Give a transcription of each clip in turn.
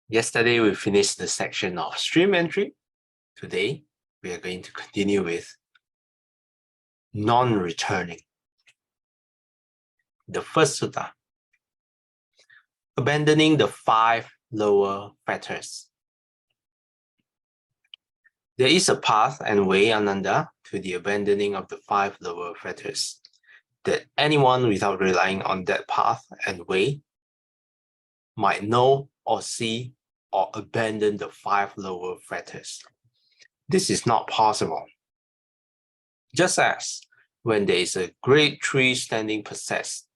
Yesterday, we finished the section of stream entry. Today, we are going to continue with non-returning. The first sutta, abandoning the 5 lower fetters. There is a path and way, Ananda, to the abandoning of the 5 lower fetters, that anyone without relying on that path and way might know or see or abandon the 5 lower fetters. This is not possible. Just as when there is a great tree standing possessed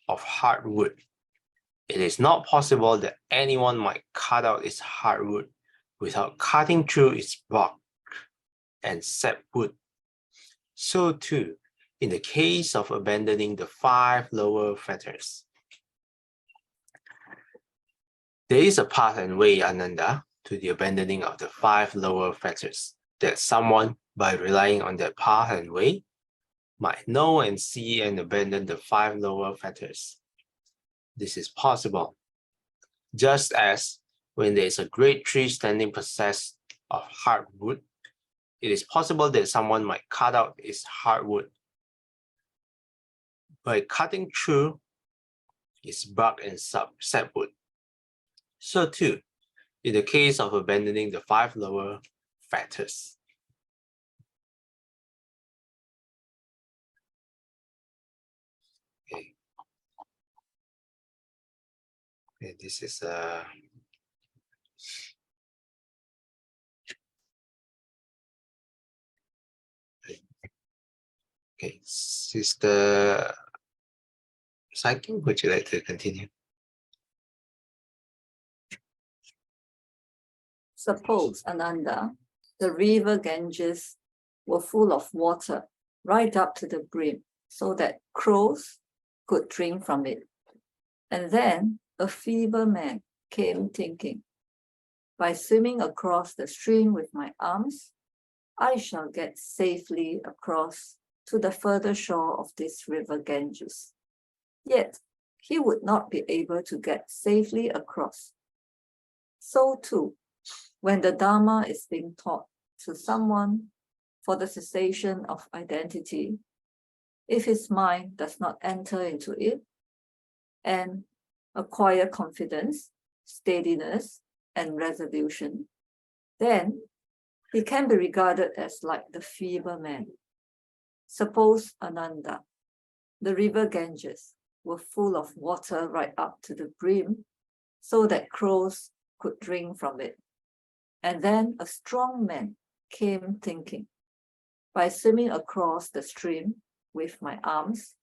of hardwood, it is not possible that anyone might cut out its hardwood without cutting through its bark and sapwood. So too, in the case of abandoning the 5 lower fetters. There is a path and way, Ananda, to the abandoning of the 5 lower fetters, that someone, by relying on that path and way, might know and see and abandon the 5 lower fetters. This is possible. Just as when there is a great tree standing possessed of hardwood, it is possible that someone might cut out its hardwood by cutting through its bark and sapwood. So too, in the case of abandoning the 5 lower fetters. Okay, this is okay, Sister Psyche, would you like to continue? Suppose, Ananda, the river Ganges were full of water right up to the brim, so that crows could drink from it. And then a feeble man came thinking, by swimming across the stream with my arms, I shall get safely across to the further shore of this river Ganges. Yet he would not be able to get safely across. So too, when the Dharma is being taught to someone for the cessation of identity, if his mind does not enter into it and acquire confidence, steadiness, and resolution, then he can be regarded as like the feeble man. Suppose, Ananda, the river Ganges were full of water right up to the brim, so that crows could drink from it. And then a strong man came thinking, by swimming across the stream with my arms,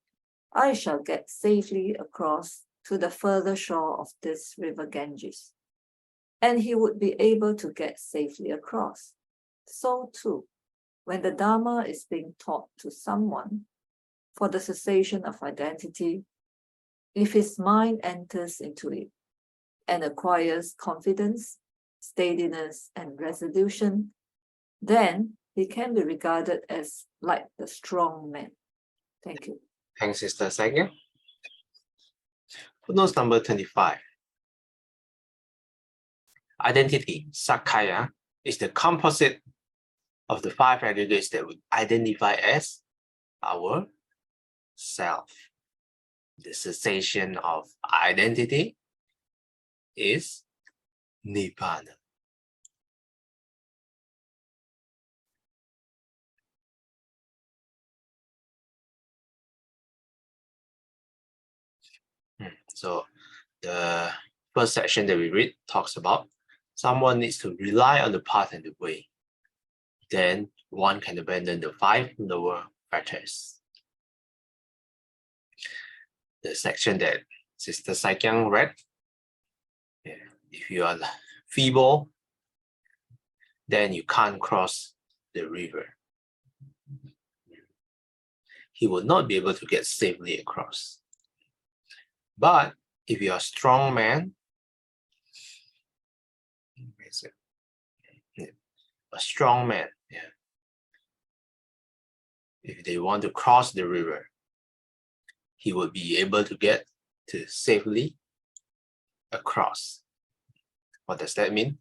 I shall get safely across to the further shore of this river Ganges. And he would be able to get safely across. So too, when the Dharma is being taught to someone for the cessation of identity, if his mind enters into it and acquires confidence, steadiness, and resolution, then he can be regarded as like the strong man. Thank you. Thanks, Sister Psyche. Footnote number 25. Identity, Sakkaya, is the composite of the 5 aggregates that we identify as our self. The cessation of identity is Nibbana. So the first section that we read talks about someone needs to rely on the path and the way. Then one can abandon the 5 lower fetters. The section that Sister Saikyang read, if you are feeble, then you can't cross the river. He will not be able to get safely across. But if you are a strong man, if they want to cross the river, he will be able to get to safely across. What does that mean?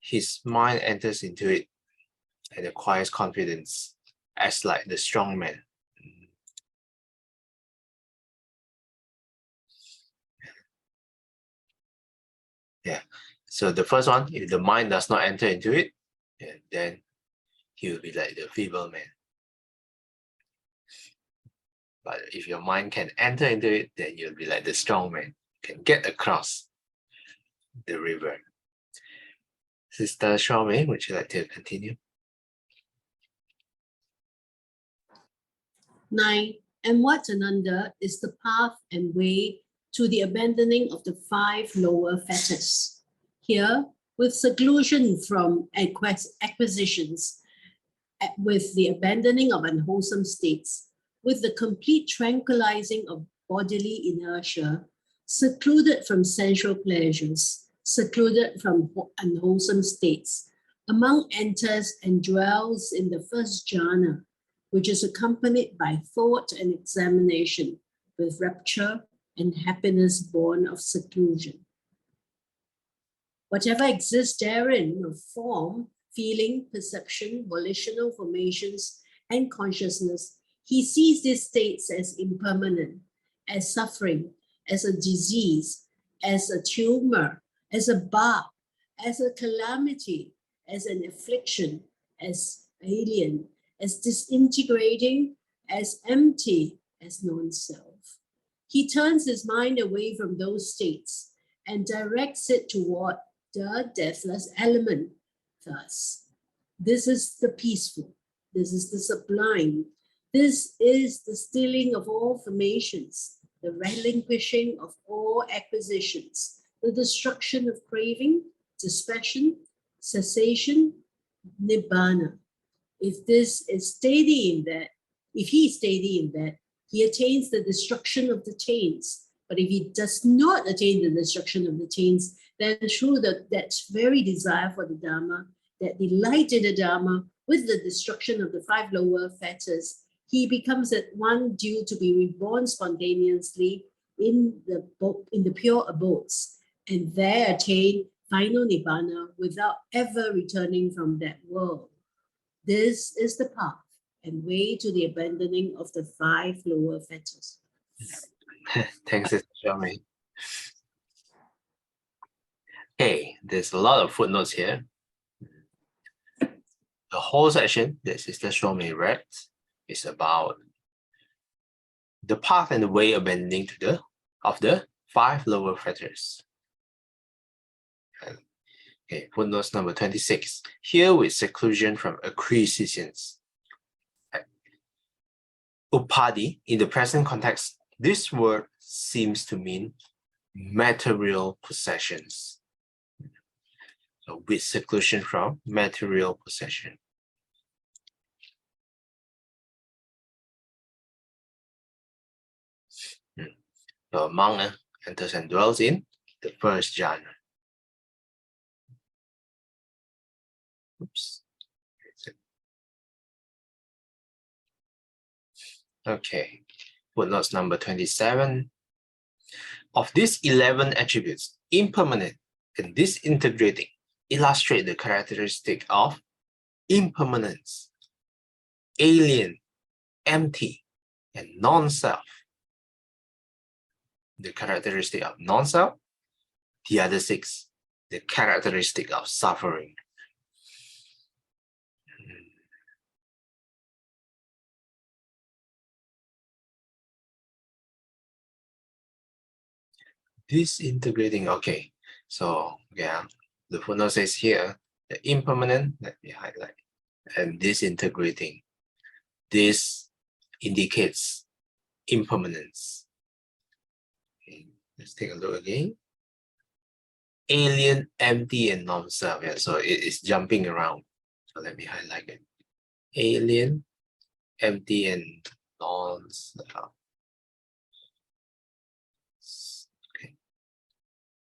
His mind enters into it and acquires confidence as like the strong man. Yeah. So the first one, if the mind does not enter into it, yeah, then he will be like the feeble man. But if your mind can enter into it, then you'll be like the strong man, can get across the river. Sister Shawmei, would you like to continue? 9. And what, Ananda, is the path and way to the abandoning of the 5 lower fetters? Here, with seclusion from acquisitions, with the abandoning of unwholesome states, with the complete tranquilizing of bodily inertia, secluded from sensual pleasures, secluded from unwholesome states, a monk enters and dwells in the first jhana, which is accompanied by thought and examination, with rapture and happiness born of seclusion. Whatever exists therein of form, feeling, perception, volitional formations, and consciousness, he sees these states as impermanent, as suffering, as a disease, as a tumor, as a bug, as a calamity, as an affliction, as alien, as disintegrating, as empty, as non-self. He turns his mind away from those states and directs it toward the deathless element. Thus, this is the peaceful, this is the sublime, this is the stilling of all formations, the relinquishing of all acquisitions, the destruction of craving, dispassion, cessation, nibbana. If this is steady in that, if he is steady in that, he attains the destruction of the chains. But if he does not attain the destruction of the chains, then through that very desire for the Dharma, that delight in the Dharma, with the destruction of the 5 lower fetters, he becomes at one due to be reborn spontaneously in the pure abodes, and there attain final Nibbana without ever returning from that world. This is the path and way to the abandoning of the 5 lower fetters. Thanks, Sister Shawmei. Okay, there's a lot of footnotes here. The whole section that Sister Shawmei read is about the path and the way abandoning of the 5 lower fetters. Okay, footnotes number 26. Here with seclusion from acquisitions. Upadi, in the present context, this word seems to mean material possessions. So with seclusion from material possession. So a monk enters and dwells in the first jhana. Oops. Okay, footnotes number 27. Of these 11 attributes, impermanent and disintegrating illustrate the characteristic of impermanence, alien, empty, and non-self. The characteristic of non-self, the other 6, the characteristic of suffering. Disintegrating, okay. So yeah, the footnote says here, the impermanent, let me highlight, and disintegrating. This indicates impermanence. Okay, let's take a look again. Alien, empty, and non-self. Yeah, so it is jumping around. So let me highlight it. Alien, empty, and non-self. Okay.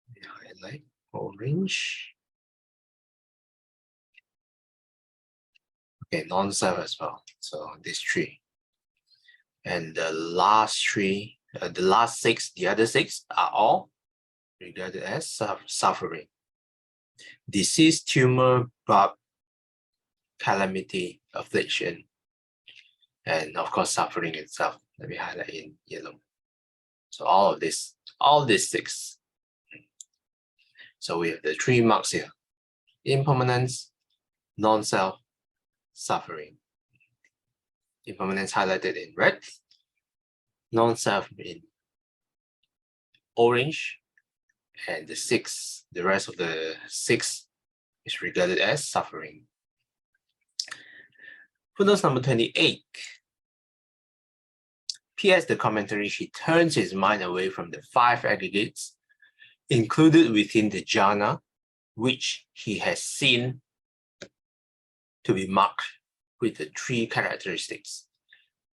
Let me highlight orange. Okay, non-self as well. So these 3. And the last 3 The last six, the other six are all regarded as suffering. Disease, tumor, barb, calamity, affliction, and of course suffering itself. Let me highlight in yellow. So all these six. So we have the 3 marks here: impermanence, non-self, suffering. Impermanence highlighted in red, non-self in orange, and the rest of the 6 is regarded as suffering. Footnote number 28. P.S. the commentary, he turns his mind away from the 5 aggregates included within the jhana, which he has seen to be marked with the 3 characteristics.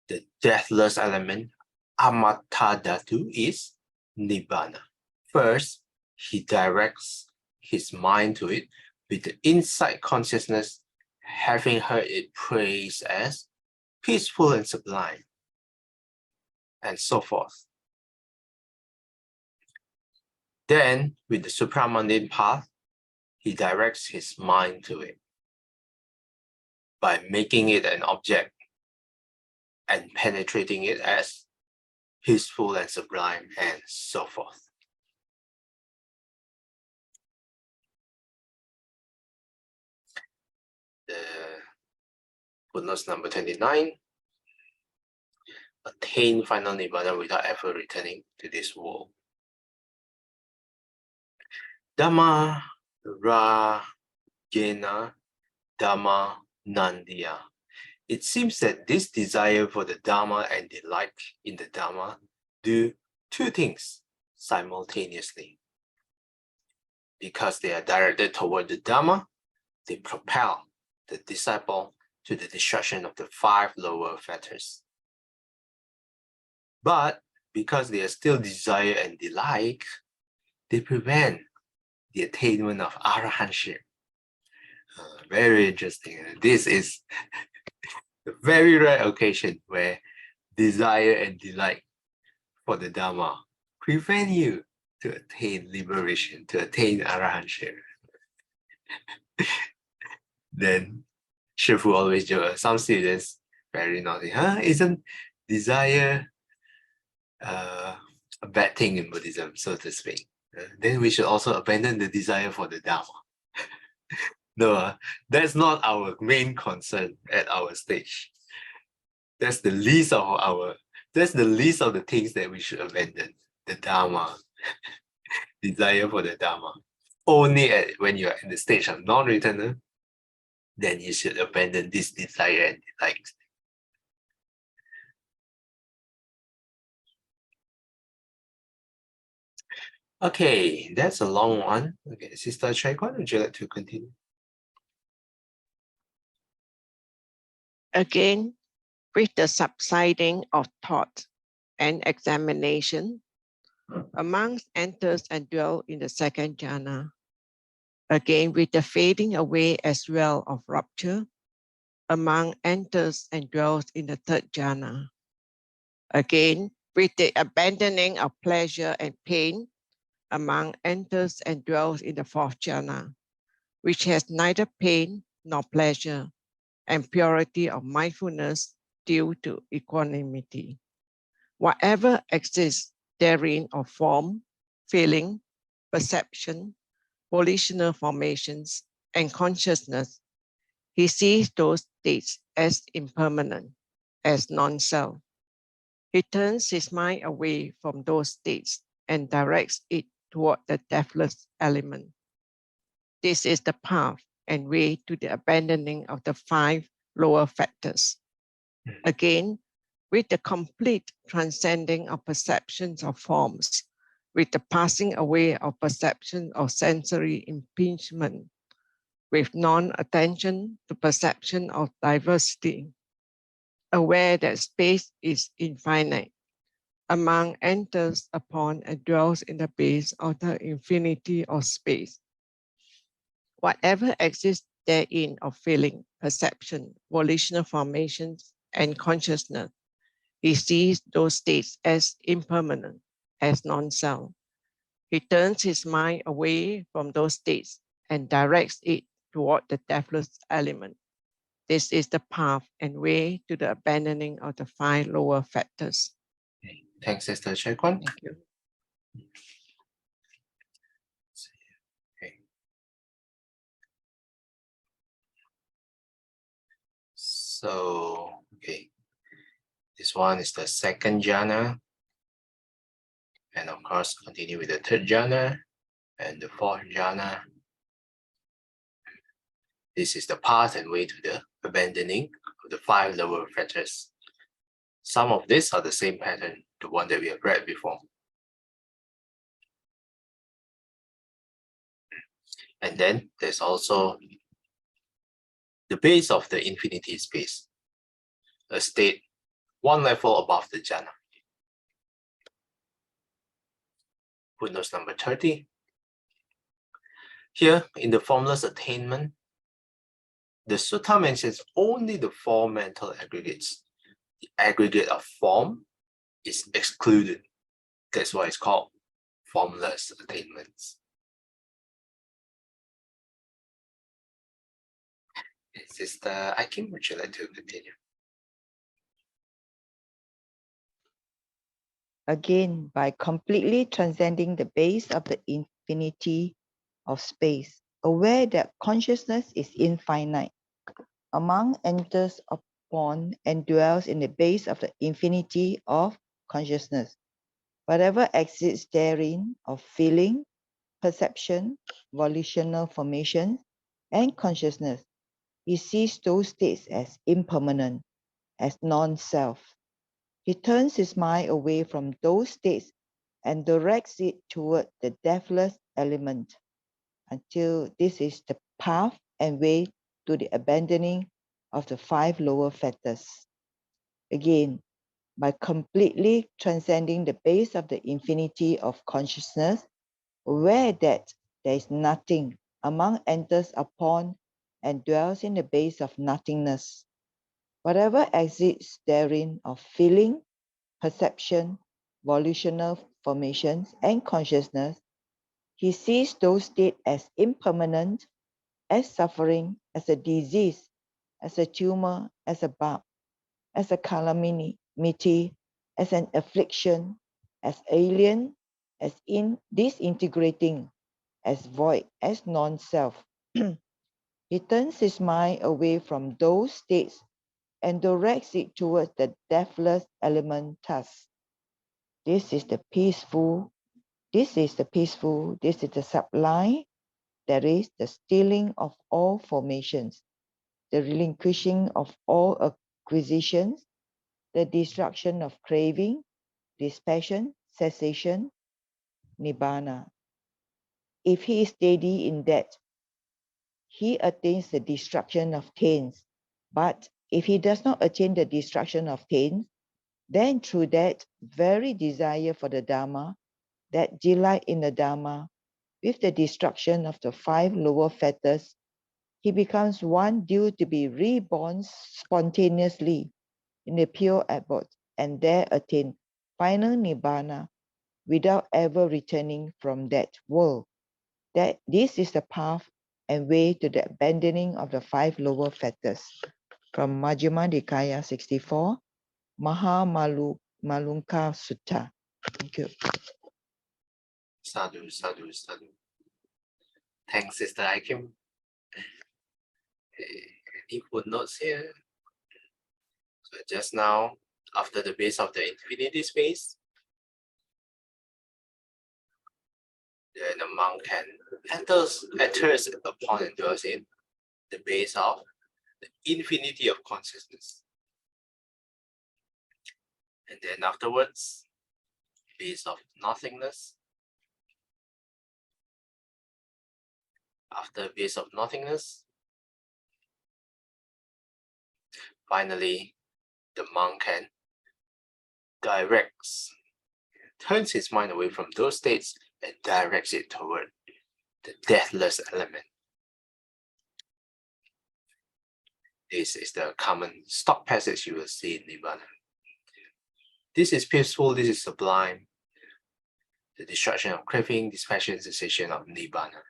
The deathless element, amata dhatu, is nibbana. First, he directs his mind to it with the insight consciousness, having heard it praised as peaceful and sublime, and so forth. Then, with the supramundane path, he directs his mind to it by making it an object and penetrating it as peaceful and sublime, and so forth. The footnote number 29. Attain final nibbana without ever returning to this world. Dhamma rajena Dhamma nandiya. It seems that this desire for the Dhamma and delight in the Dhamma do 2 things simultaneously. Because they are directed toward the Dhamma, they propel the disciple to the destruction of the 5 lower fetters. But because they are still desire and delight, they prevent the attainment of arahantship. Very interesting. This is a very rare occasion where desire and delight for the Dhamma prevent you to attain liberation, to attain arahantship. Then Shifu always joke, some students very naughty, isn't desire a bad thing in Buddhism, so to speak? Then we should also abandon the desire for the Dhamma. No, that's not our main concern at our stage. That's the least of the things that we should abandon. The Dhamma. Desire for the Dhamma. Only when you are in the stage of non-returner, then you should abandon this desire and delight. Okay, that's a long one. Okay, Sister Chaikwan, would you like to continue? Again, with the subsiding of thought and examination, amongst enters and dwell in the 2nd jhana. Again, with the fading away as well of rupture, among enters and dwells in the 3rd jhana. Again, with the abandoning of pleasure and pain, among enters and dwells in the 4th jhana, which has neither pain nor pleasure, and purity of mindfulness due to equanimity. Whatever exists therein of form, feeling, perception, volitional formations, and consciousness, he sees those states as impermanent, as non-self. He turns his mind away from those states and directs it toward the deathless element. This is the path and way to the abandoning of the 5 lower factors. Again, with the complete transcending of perceptions of forms, with the passing away of perception of sensory impingement, with non-attention to perception of diversity, aware that space is infinite, among enters upon and dwells in the base of the infinity of space. Whatever exists therein of feeling, perception, volitional formations, and consciousness, He sees those states as impermanent, as non-self. He turns his mind away from those states and directs it toward the deathless element. This is the path and way to the abandoning of the 5 lower factors. Okay. Thanks, Sister Chai Kwan. Thank you. Okay. So, okay. This one is the 2nd jhana. And of course, continue with the 3rd jhana and the 4th jhana. This is the path and way to the abandoning of the 5 lower fetters. Some of these are the same pattern, the one that we have read before. And then there's also the base of the infinity space, a state 1 level above the jhana. Footnote number 30. Here, in the formless attainment, the sutta mentions only the 4 mental aggregates. The aggregate of form is excluded. That's why it's called formless attainments. Sister Aikim, would you like to continue? Again, by completely transcending the base of the infinity of space, aware that consciousness is infinite, among enters upon and dwells in the base of the infinity of consciousness. Whatever exists therein of feeling, perception, volitional formation, and consciousness, he sees those states as impermanent, as non-self. He turns his mind away from those states and directs it toward the deathless element, until this is the path and way to the abandoning of the 5 lower fetters. Again, by completely transcending the base of the infinity of consciousness, aware that there is nothing, among enters upon and dwells in the base of nothingness. Whatever exists therein of feeling, perception, volitional formations, and consciousness, he sees those states as impermanent, as suffering, as a disease, as a tumor, as a bug, as a calamity, as an affliction, as alien, as disintegrating, as void, as non-self. He turns his mind away from those states and directs it towards the deathless element thus. This is the peaceful, this is the sublime, that is the stilling of all formations, the relinquishing of all acquisitions, the destruction of craving, dispassion, cessation, nibbana. If he is steady in that, he attains the destruction of taints. But if he does not attain the destruction of taints, then through that very desire for the Dharma, that delight in the Dharma, with the destruction of the 5 lower fetters, he becomes one due to be reborn spontaneously in the pure abode, and there attain final Nibbana without ever returning from that world. That this is the path and way to the abandoning of the 5 lower fetters. From Majjhima Nikaya 64, Maha Malunka Sutta. Thank you. Sadhu, sadhu, sadhu. Thanks, Sister Aikim. Any footnotes here? So just now, after the base of the infinity space, then the monk can enters upon and dwells in the base of the infinity of consciousness. And then afterwards, base of nothingness. After base of nothingness, finally, the monk can turns his mind away from those states and directs it toward the deathless element. This is the common stock passage you will see in Nibbana. This is peaceful, this is sublime. The destruction of craving, dispassion, cessation of Nibbana.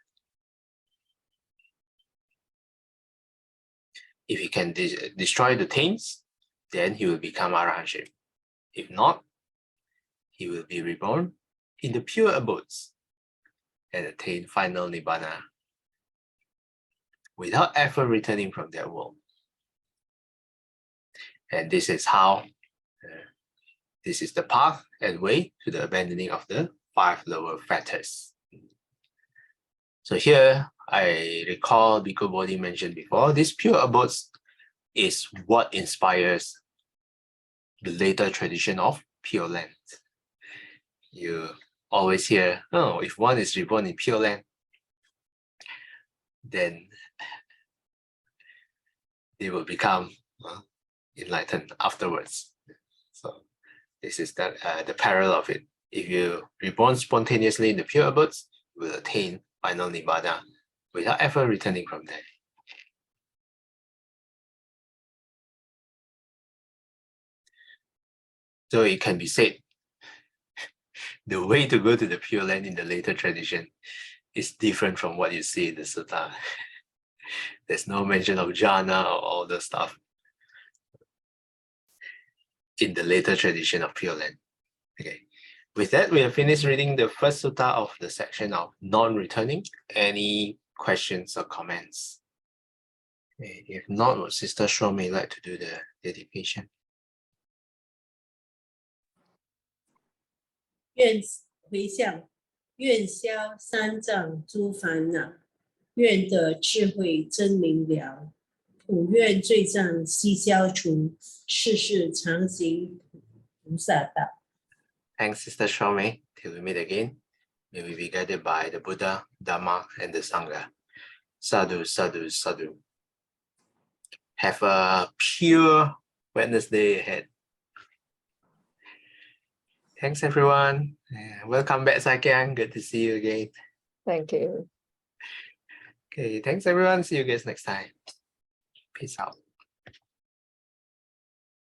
If he can destroy the taints, then he will become Arahantship. If not, he will be reborn in the pure abodes and attain final Nibbana without ever returning from that world. And this is how, this is the path and way to the abandoning of the 5 lower fetters. So here, I recall Bhikkhu Bodhi mentioned before, this pure abodes is what inspires the later tradition of Pure Land. You always hear, oh, if one is reborn in Pure Land, then they will become enlightened afterwards. So this is the parallel of it. If you reborn spontaneously in the pure abodes, you will attain final Nibbana without ever returning from there. So it can be said, the way to go to the Pure Land in the later tradition is different from what you see in the sutta. There's no mention of jhana or all the stuff in the later tradition of Pure Land. Okay. With that, we have finished reading the first sutta of the section of non-returning. Any questions or comments? Okay. If not, would Sister Shaw may like to do the dedication? 愿回向，愿消三障诸烦恼，愿得智慧真明了，普愿罪障悉消除，世世常行菩萨道。 Thanks, Sister Shome. Till we meet again, may we be guided by the Buddha, Dhamma, and the Sangha. Sadhu, sadhu, sadhu. Have a pure Wednesday ahead. Thanks, everyone. Welcome back, Sakyang. Good to see you again. Thank you. Okay, thanks, everyone. See you guys next time. Peace out.